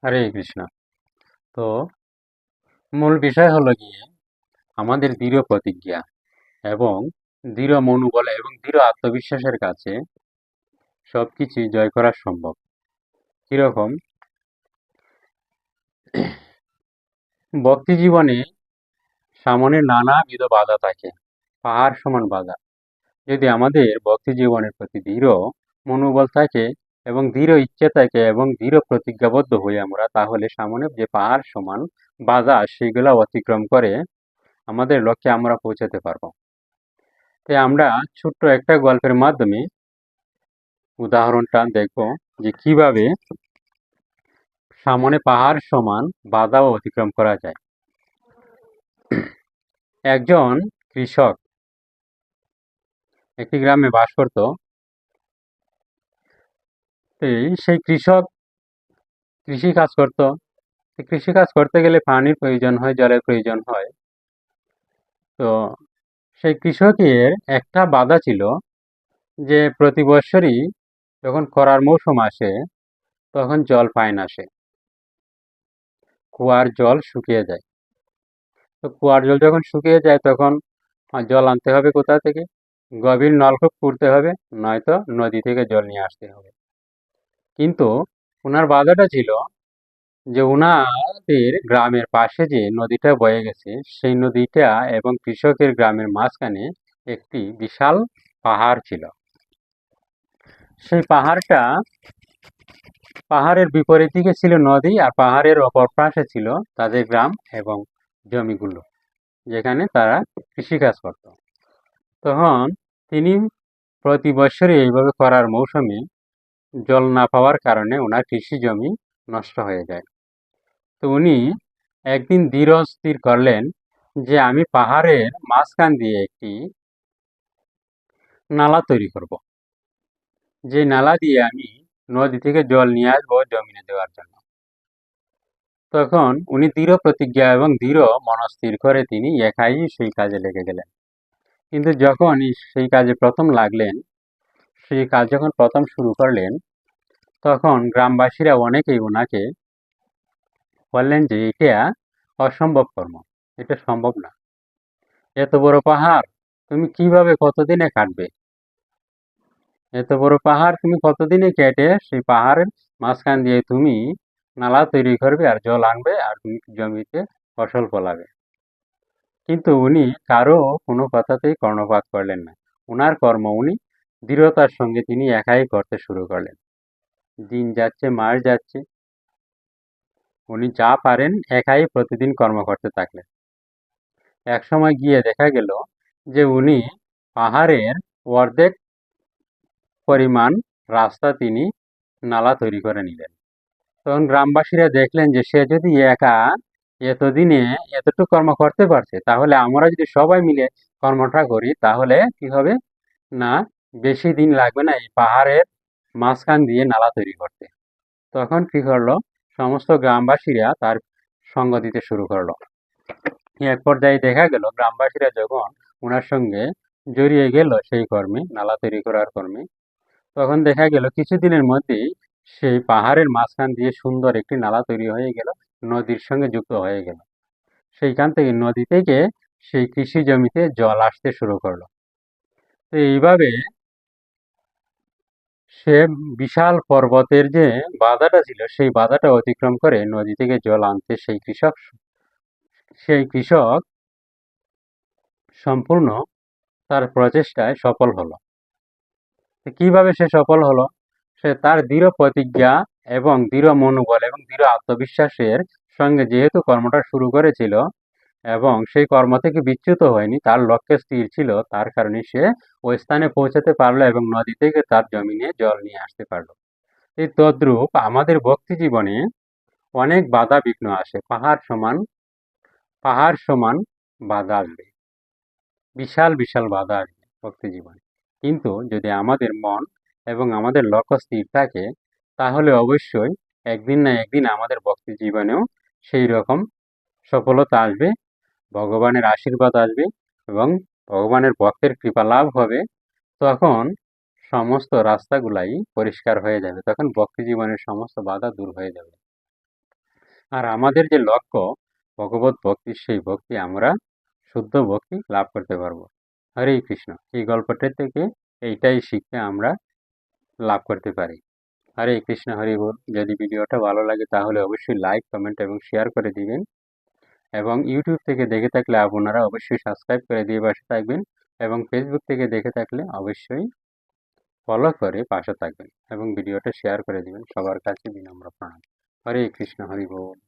হরে কৃষ্ণ। তো মূল বিষয় হলো গিয়ে আমাদের দৃঢ় প্রতিজ্ঞা এবং দৃঢ় মনোবল এবং দৃঢ় আত্মবিশ্বাসের কাছে সবকিছুই জয় করা সম্ভব। কিরকম? ভক্তি জীবনে সামনে নানাবিধ বাধা থাকে, পাহাড় সমান বাধা। যদি আমাদের ভক্তি জীবনের প্রতি দৃঢ় মনোবল থাকে এবং দৃঢ় ইচ্ছে থাকে এবং দৃঢ় প্রতিজ্ঞাবদ্ধ হই আমরা, তাহলে সামনে যে পাহাড় সমান বাধা সেগুলো অতিক্রম করে আমাদের লক্ষ্যে আমরা পৌঁছাতে পারবো। তাই আমরা ছোট্ট একটা গল্পের মাধ্যমে উদাহরণটা দেখব যে কিভাবে সামনে পাহাড় সমান বাধাও অতিক্রম করা যায়। একজন কৃষক একটি গ্রামে বাস করত। সেই কৃষক কৃষি কাজ করত। কৃষি কাজ করতে গেলে পানির প্রয়োজন হয়, জলের প্রয়োজন হয়। তো সেই কৃষকের একটা বাধা ছিল যে প্রতি বছরই যখন খরার মৌসুম আসে তখন জল পায় না সে, কুয়ার জল শুকিয়ে যায়। তো কুয়ার জল যখন শুকিয়ে যায় তখন জল আনতে হবে কোথা থেকে? গভীর নলকূপ খুঁড়তে হবে, নয়তো নদী থেকে জল নিয়ে আসতে হবে। কিন্তু ওনার বাধাটা ছিল যে ওনাদের গ্রামের পাশে যে নদীটা বয়ে গেছে সেই নদীটা এবং কৃষকের গ্রামের মাঝখানে একটি বিশাল পাহাড় ছিল। সেই পাহাড়ের বিপরীত দিকে ছিল নদী, আর পাহাড়ের অপর পাশে ছিল তাদের গ্রাম এবং জমিগুলো, যেখানে তারা কৃষিকাজ করত। তখন তিনি প্রতি বছরই এইভাবে খরার মৌসুমে জল না পাওয়ার কারণে ওনার কৃষি জমি নষ্ট হয়ে যায়। তো উনি একদিন দৃঢ় স্থির করলেন যে আমি পাহাড়ের মাঝখান দিয়ে একটি নালা তৈরি করব, যে নালা দিয়ে আমি নদী থেকে জল নিয়ে আসবো জমিনে দেওয়ার জন্য। তখন উনি দৃঢ় প্রতিজ্ঞা এবং দৃঢ় মনস্থির করে তিনি একাই সেই কাজে লেগে গেলেন। কিন্তু যখন সেই কাজে প্রথম লাগলেন, সেই কাজ যখন প্রথম শুরু করলেন, তখন গ্রামবাসীরা অনেকেই ওনাকে বললেন যে এটা অসম্ভব কর্ম, এটা সম্ভব না। এত বড় পাহাড় তুমি কিভাবে কতদিনে কাটবে? এত বড় পাহাড় তুমি কতদিনে কেটে সেই পাহাড়ের মাঝখান দিয়ে তুমি নালা তৈরি করবে আর জল আনবে আর তুমি জমিতে ফসল ফলাবে? কিন্তু উনি কারো কোনো কথাতেই কর্ণপাত করলেন না। উনার কর্ম উনি দৃঢ়তার সঙ্গে তিনি একাই করতে শুরু করলেন। দিন যাচ্ছে, মাস যাচ্ছে, উনি যা পারেন একাই প্রতিদিন কর্ম করতে থাকলেন। একসময় গিয়ে দেখা গেল যে উনি পাহাড়ের অর্ধেক পরিমাণ রাস্তা তিনি নালা তৈরি করে নিলেন। তখন গ্রামবাসীরা দেখলেন যে সে যদি একা এতদিনে এতটুকু কর্ম করতে পারছে, তাহলে আমরা যদি সবাই মিলে কর্মটা করি তাহলে কি হবে না, বেশি দিন লাগবে না এই পাহাড়ের মাঝখান দিয়ে নালা তৈরি করতে। তখন কি করলো, সমস্ত গ্রামবাসীরা তার সঙ্গ দিতে শুরু করলো। এক পর্যায়ে দেখা গেল গ্রামবাসীরা যখন ওনার সঙ্গে জড়িয়ে গেল সেই কর্মে, নালা তৈরি করার কর্মে, তখন দেখা গেল কিছুদিনের মধ্যেই সেই পাহাড়ের মাঝখান দিয়ে সুন্দর একটি নালা তৈরি হয়ে গেল, নদীর সঙ্গে যুক্ত হয়ে গেল। সেইখান থেকে নদী থেকে সেই কৃষি জমিতে জল আসতে শুরু করলো। তো এইভাবে সে বিশাল পর্বতের যে বাধাটা ছিল সেই বাধাটা অতিক্রম করে নদী থেকে জল আনতে সেই কৃষক সম্পূর্ণ তার প্রচেষ্টায় সফল হলো। কিভাবে সে সফল হলো? সে তার দৃঢ় প্রতিজ্ঞা এবং দৃঢ় মনোবল এবং দৃঢ় আত্মবিশ্বাসের সঙ্গে যেহেতু কর্মটা শুরু করেছিল এবং সেই কর্ম থেকে বিচ্যুত হয়নি, তার লক্ষ্যে স্থির ছিল, তার কারণে সে ওই স্থানে পৌঁছাতে পারলো এবং নদী থেকে তার জমিনে জল নিয়ে আসতে পারলো। এই তদ্রূপ আমাদের ভক্তি জীবনে অনেক বাধা বিঘ্ন আসে, পাহাড় সমান বাধা আসবে, বিশাল বিশাল বাধা আসবে ভক্তি জীবনে। কিন্তু যদি আমাদের মন এবং আমাদের লক্ষ্য স্থির থাকে, তাহলে অবশ্যই একদিন না একদিন আমাদের ভক্তি জীবনেও সেই রকম সফলতা আসবে, ভগবানের আশীর্বাদ আসবে এবং ভগবানের ভক্তের কৃপা লাভ হবে। তখন সমস্ত রাস্তাগুলাই পরিষ্কার হয়ে যাবে, তখন ভক্তি জীবনের সমস্ত বাধা দূর হয়ে যাবে। আর আমাদের যে লক্ষ্য ভগবত ভক্তি, সেই ভক্তি আমরা শুদ্ধ ভক্তি লাভ করতে পারবো। হরে কৃষ্ণ। এই গল্পটা থেকে এইটাই শিক্ষা আমরা লাভ করতে পারি। হরে কৃষ্ণ, হরি বল। যদি ভিডিওটা ভালো লাগে তাহলে অবশ্যই লাইক, কমেন্ট এবং শেয়ার করে দিবেন। এবং ইউটিউব থেকে দেখে থাকলে আপনারা অবশ্যই সাবস্ক্রাইব করে দিয়ে পাশে থাকবেন, এবং ফেসবুক থেকে দেখে থাকলে অবশ্যই ফলো করে পাশে থাকবেন এবং ভিডিওটা শেয়ার করে দিবেন। সবার কাছে বিনম্র প্রণাম। হরে কৃষ্ণ, হরি বল।